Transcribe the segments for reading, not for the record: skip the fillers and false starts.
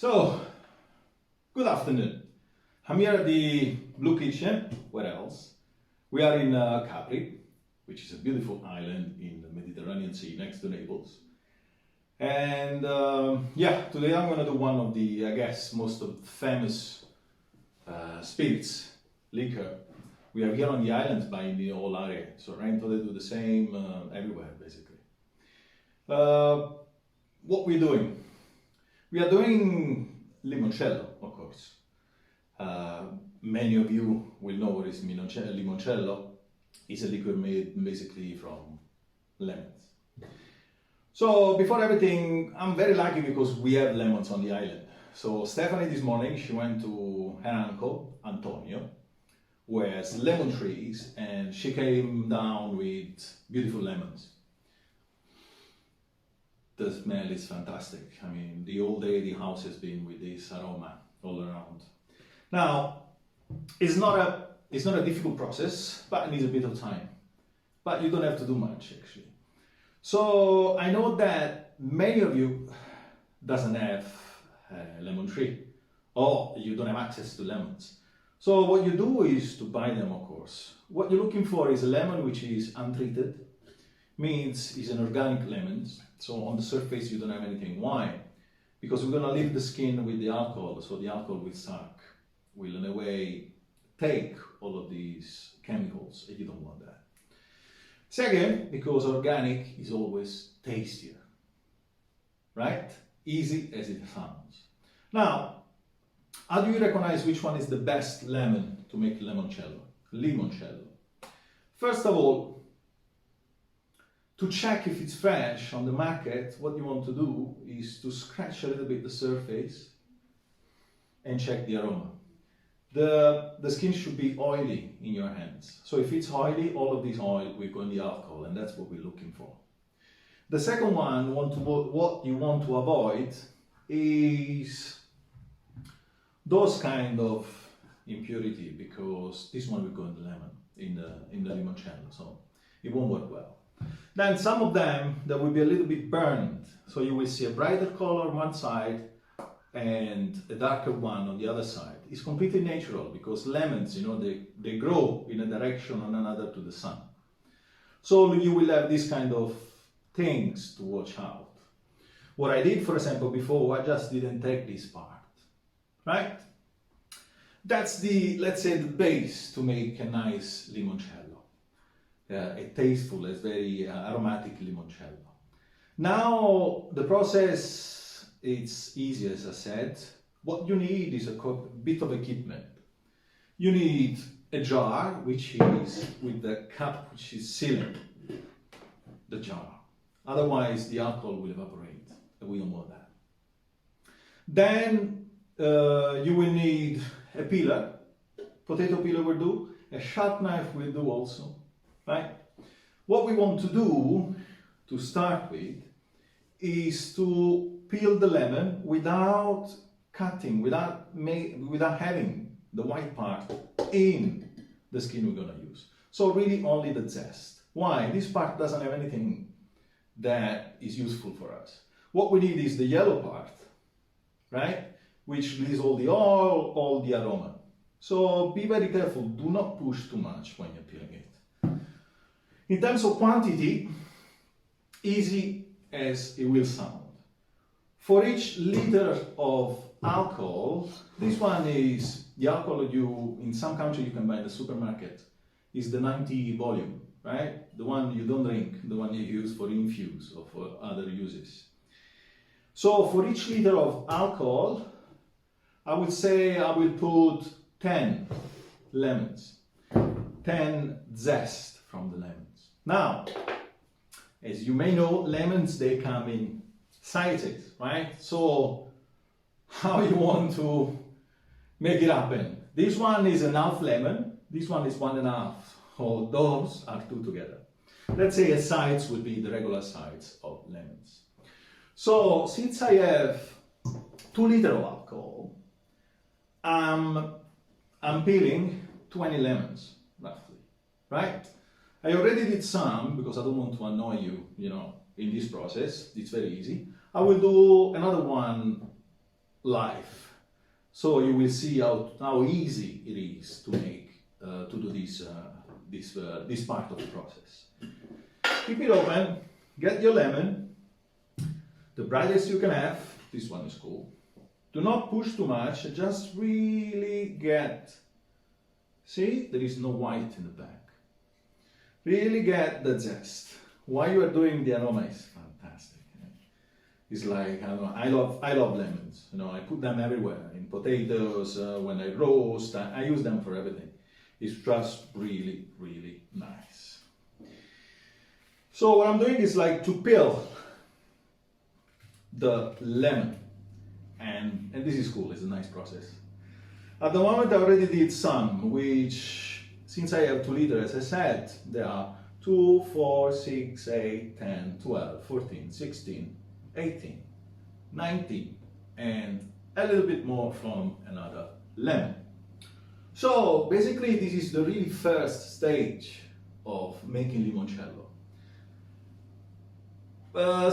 So, good afternoon. I'm here at the Blue Kitchen. Where else? We are in Capri, which is a beautiful island in the Mediterranean Sea next to Naples. And today I'm going to do one of the, I guess, most of the famous spirits, liquor. We are here on the island by the whole area, so Rento they do the same everywhere basically. What we're doing? We are doing limoncello, of course. Many of you will know what is limoncello. It's a liquor made basically from lemons. So before everything, I'm very lucky because we have lemons on the island. So Stephanie this morning, she went to her uncle, Antonio, who has lemon trees, and she came down with beautiful lemons. The smell is fantastic. I mean, the whole day the house has been with this aroma all around. Now, it's not a difficult process, but it needs a bit of time. But you don't have to do much actually. So I know that many of you doesn't have a lemon tree, or you don't have access to lemons. So what you do is to buy them, of course. What you're looking for is a lemon which is untreated, means it's an organic lemon. So on the surface you don't have anything. Why? Because we're going to leave the skin with the alcohol, so the alcohol will suck, will in a way take all of these chemicals, and you don't want that. Second, because organic is always tastier, right? Easy as it sounds. Now, how do you recognize which one is the best lemon to make limoncello? Limoncello. First of all, to check if it's fresh on the market, what you want to do is to scratch a little bit the surface and check the aroma. The skin should be oily in your hands. So if it's oily, all of this oil will go in the alcohol, and that's what we're looking for. The second one, what you want to avoid is those kind of impurity, because this one will go in the lemon, in the limoncello, so it won't work well. Then some of them, they will be a little bit burned, so you will see a brighter color on one side and a darker one on the other side. It's completely natural because lemons, they grow in a direction or another to the sun. So you will have these kind of things to watch out. What I did, for example, before, I just didn't take this part, right? That's the, let's say, the base to make a nice limoncello. A tasteful, a very aromatic limoncello. Now the process, it's easy as I said. What you need is a bit of equipment. You need a jar which is with the cap which is sealing the jar. Otherwise the alcohol will evaporate, and we don't want that. Then you will need a peeler. Potato peeler will do. A sharp knife will do also. Right? What we want to do to start with is to peel the lemon without cutting, without having the white part in the skin we're going to use. So really only the zest. Why? This part doesn't have anything that is useful for us. What we need is the yellow part, right? Which leaves all the oil, all the aroma. So be very careful, do not push too much when you're peeling it. In terms of quantity, easy as it will sound. For each liter of alcohol, this one is the alcohol in some countries you can buy in the supermarket, is the 90 volume, right? The one you don't drink, the one you use for infuse or for other uses. So for each liter of alcohol, I would say I will put 10 lemons, 10 zest from the lemons. Now, as you may know, lemons, they come in sizes, right? So how you want to make it happen? This one is an half lemon, this one is 1.5, or those are two together. Let's say a size would be the regular size of lemons. So since I have 2 liters of alcohol, I'm peeling 20 lemons, roughly, right? I already did some, because I don't want to annoy you, in this process. It's very easy. I will do another one life. So you will see how easy it is to make to do this part of the process. Keep it open. Get your lemon, the brightest you can have. This one is cool. Do not push too much. Just really get. See, there is no white in the back. Really get the zest. While you are doing the aroma is fantastic. It's like, I don't know, I love lemons. You know, I put them everywhere in potatoes. When I roast, I use them for everything. It's just really, really nice. So what I'm doing is like to peel the lemon, and this is cool. It's a nice process. At the moment, I already did some, which, since I have 2 liters, as I said, there are 2, 4, 6, 8, 10, 12, 14, 16, 18, 19, and a little bit more from another lemon. So basically, this is the really first stage of making limoncello.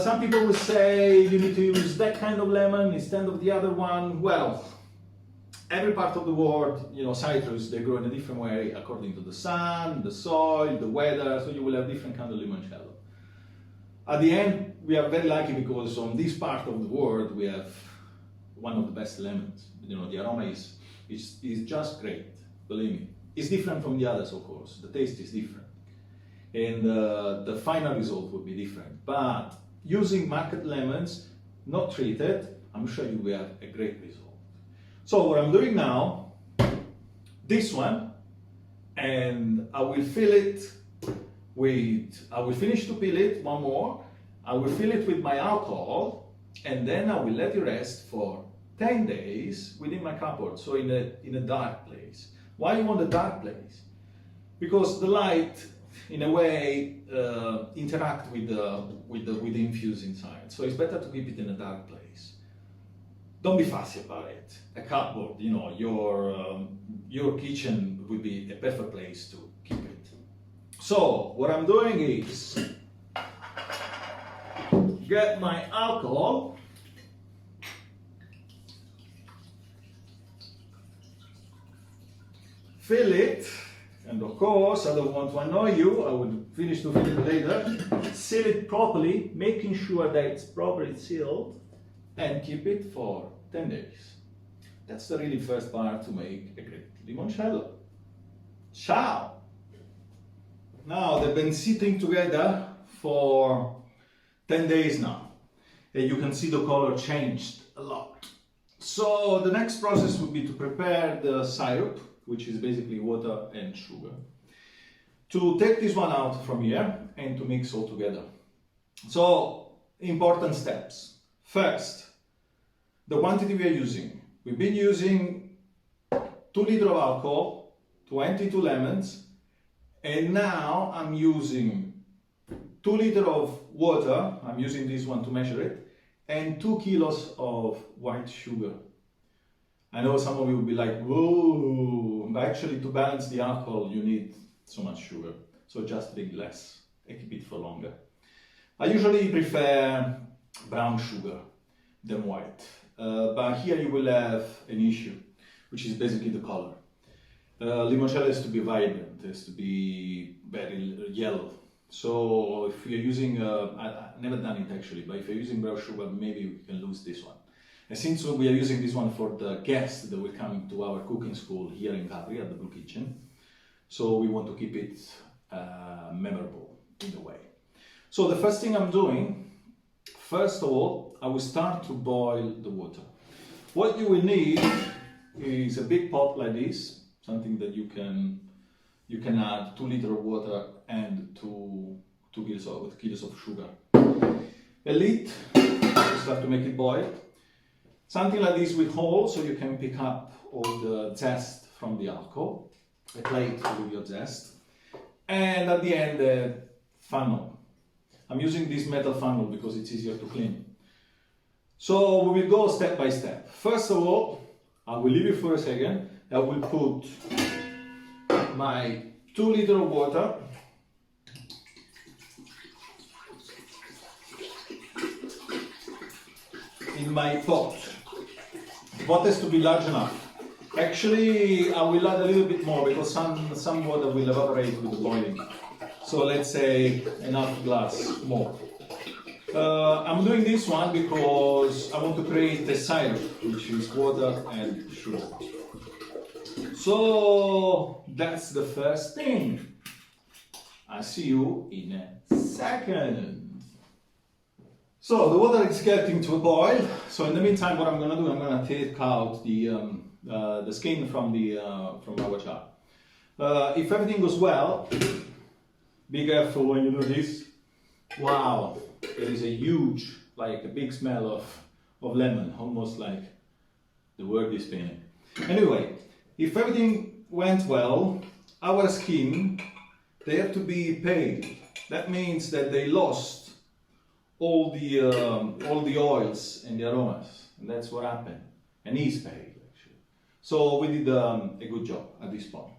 Some people will say you need to use that kind of lemon instead of the other one. Well, every part of the world, you know, citrus, they grow in a different way according to the sun, the soil, the weather, so you will have different kind of limoncello. At the end, we are very lucky because on this part of the world, we have one of the best lemons. You know, the aroma is just great, believe me. It's different from the others, of course. The taste is different. And the final result will be different. But using market lemons, not treated, I'm sure you will have a great result. So what I'm doing now, this one, and I will fill it with, I will finish to peel it, one more, I will fill it with my alcohol, and then I will let it rest for 10 days within my cupboard, so in a dark place. Why you want a dark place? Because the light, in a way, interact with the infuse inside. So it's better to keep it in a dark place. Don't be fussy about it. A cupboard, you know, your kitchen will be a perfect place to keep it. So what I'm doing is get my alcohol, fill it. And of course, I don't want to annoy you, I will finish to fill it later. Seal it properly, making sure that it's properly sealed, and keep it for 10 days. That's the really first part to make a great limoncello. Ciao! Now, they've been sitting together for 10 days now. And you can see the color changed a lot. So the next process would be to prepare the syrup, which is basically water and sugar, to take this one out from here and to mix all together. So, important steps. First, the quantity we are using. We've been using 2 liters of alcohol, 22 lemons, and now I'm using 2 liters of water, I'm using this one to measure it, and 2 kilos of white sugar. I know some of you will be like, whoa, but actually to balance the alcohol you need so much sugar, so just drink less and keep it for longer. I usually prefer brown sugar than white, but here you will have an issue, which is basically the color. Limoncello has to be vibrant, has to be very yellow. So if you're using, I've never done it actually, but if you're using brown sugar, maybe you can lose this one. And since we are using this one for the guests that will come to our cooking school here in Capri at the Blue Kitchen, so we want to keep it memorable in a way. So the first thing I'm doing, first of all, I will start to boil the water. What you will need is a big pot like this, something that you can add 2 liters of water and 2 kilos of sugar. A lid, you start to make it boil. Something like this with holes so you can pick up all the zest from the alcohol. A plate with your zest. And at the end, a funnel. I'm using this metal funnel because it's easier to clean. So we will go step by step. First of all, I will leave it for a second. I will put my 2 liters of water in my pot. What has to be large enough? Actually, I will add a little bit more because some water will evaporate with the boiling. So let's say enough glass more. I'm doing this one because I want to create a syrup, which is water and sugar. So that's the first thing. I'll see you in a second. So the water is getting to a boil. So in the meantime, what I'm going to do, I'm going to take out the skin from our jar. If everything goes well, be careful when you do this. Wow, there is a huge, like a big smell of lemon, almost like the word is spinning. Anyway, if everything went well, our skin, they have to be pale. That means that they lost all the oils and the aromas, and that's what happened. And is pale actually. So we did a good job at this point.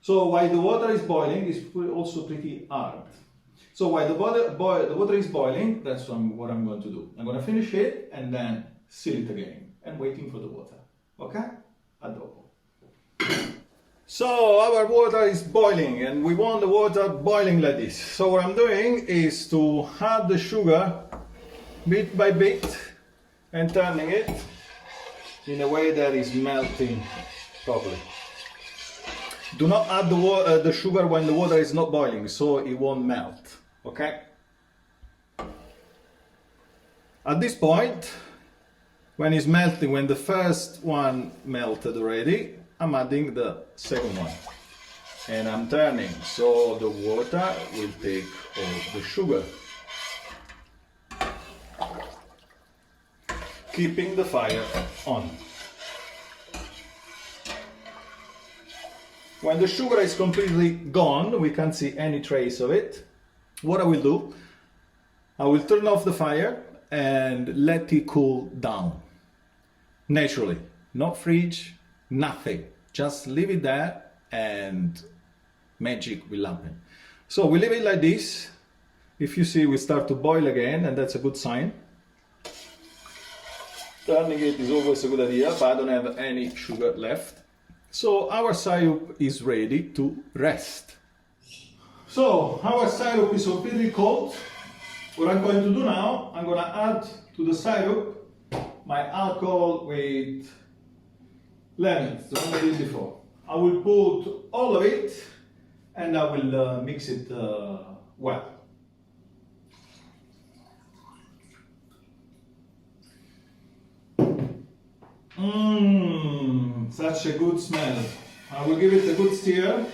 So while the water is boiling, it's also pretty hard. So while the water is boiling, that's what I'm going to do. I'm going to finish it and then seal it again and waiting for the water. Okay? A dopo. So our water is boiling and we want the water boiling like this. So what I'm doing is to add the sugar bit by bit and turning it in a way that is melting properly. Do not add the sugar when the water is not boiling, so it won't melt, okay? At this point, when it's melting, when the first one melted already, I'm adding the second one. And I'm turning, so the water will take all the sugar. Keeping the fire on. When the sugar is completely gone, we can't see any trace of it. What I will do, I will turn off the fire and let it cool down. Naturally, no fridge, nothing. Just leave it there and magic will happen. So we leave it like this. If you see, we start to boil again, and that's a good sign. Turning it is always a good idea, but I don't have any sugar left. So our syrup is ready to rest. So our syrup is completely cold. What I'm going to do now, I'm going to add to the syrup my alcohol with lemons, the one I did before. I will put all of it and I will mix it well. Such a good smell. I will give it a good stir.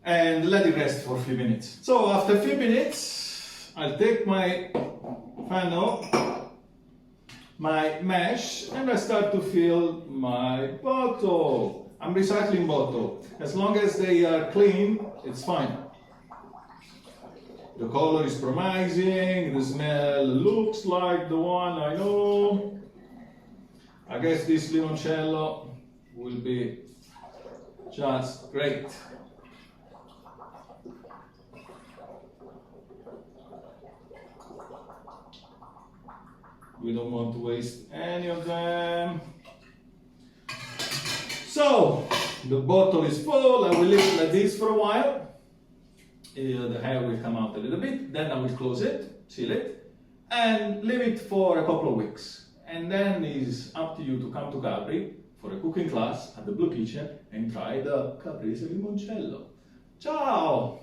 And let it rest for a few minutes. So after a few minutes, I'll take my funnel, my mesh, and I start to fill my bottle. I'm recycling bottle. As long as they are clean, it's fine. The color is promising, the smell looks like the one I know. I guess this limoncello will be just great. We don't want to waste any of them. So, the bottle is full. I will leave it like this for a while. The hair will come out a little bit. Then I will close it, seal it, and leave it for a couple of weeks. And then it's up to you to come to Capri for a cooking class at the Blue Kitchen and try the Capri Limoncello. Ciao!